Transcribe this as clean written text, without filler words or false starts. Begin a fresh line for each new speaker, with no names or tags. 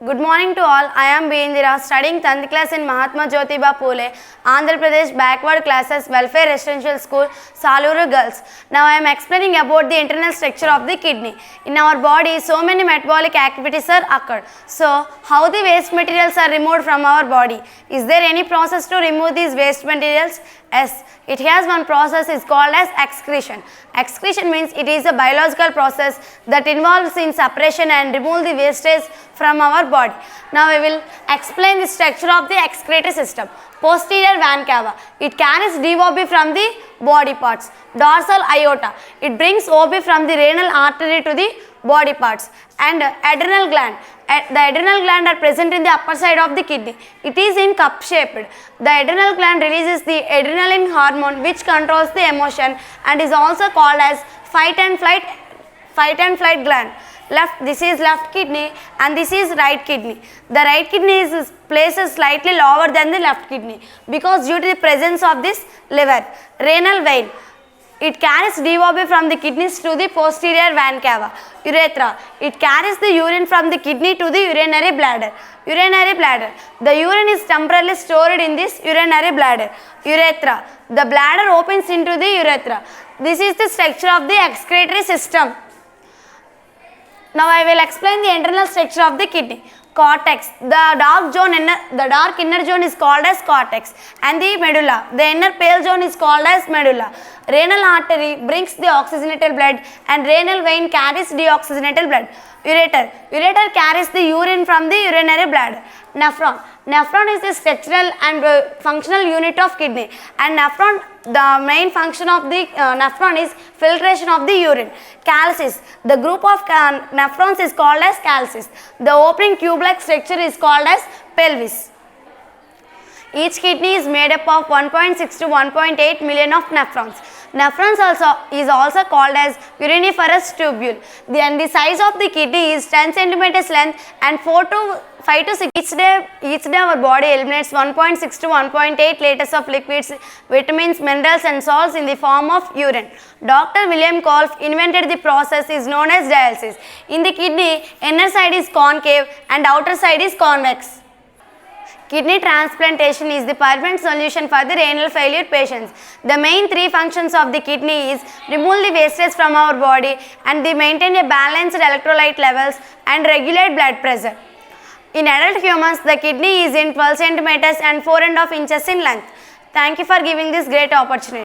Good morning to all. I am Beendira, studying 10th class in Mahatma Jyotiba Phule, Andhra Pradesh Backward Classes Welfare Residential School, Saluru Girls. Now I am explaining about the internal structure of the kidney. In our body, so many metabolic activities are occurred. So, how the waste materials are removed from our body? Is there any process to remove these waste materials? Yes, it has one process is called as excretion. Excretion means it is a biological process that involves in separation and remove the wastage from our body. Now we will explain the structure of the excretory system. Posterior vena cava, it carries DOB from the body parts. Dorsal aorta, it brings OB from the renal artery to the body parts. And adrenal gland, the adrenal gland are present in the upper side of the kidney. It is in cup shaped. The adrenal gland releases the adrenaline hormone which controls the emotion and is also called as fight and flight gland. This is left kidney and this is right kidney. The right kidney is placed slightly lower than the left kidney because due to the presence of this liver. Renal vein, it carries DOB from the kidneys to the posterior vena cava. Urethra, it carries the urine from the kidney to the urinary bladder. Urinary bladder, the urine is temporarily stored in this urinary bladder. Urethra, the bladder opens into the urethra. This is the structure of the excretory system. Now I will explain the internal structure of the kidney. Cortex, the dark inner zone is called as cortex, and the medulla, the inner pale zone is called as medulla. Renal artery brings the oxygenated blood and renal vein carries deoxygenated blood. Ureter carries the urine from the urinary bladder. Nephron is the structural and functional unit of kidney, and the main function of the nephron is filtration of the urine. Calcis, the group of nephrons is called as calcis. The opening tube-like structure is called as pelvis. Each kidney is made up of 1.6 to 1.8 million of nephrons. Nephrons is also called as uriniferous tubule. The size of the kidney is 10 centimeters length and 5 to 6. Each day our body eliminates 1.6 to 1.8 liters of liquids, vitamins, minerals and salts in the form of urine. Dr. William Kolff invented the process is known as dialysis. In the kidney, inner side is concave and outer side is convex. Kidney transplantation is the permanent solution for the renal failure patients. The main three functions of the kidney is remove the wastage from our body and they maintain a balanced electrolyte levels and regulate blood pressure. In adult humans, the kidney is in 12 centimeters and 4.5 inches in length. Thank you for giving this great opportunity.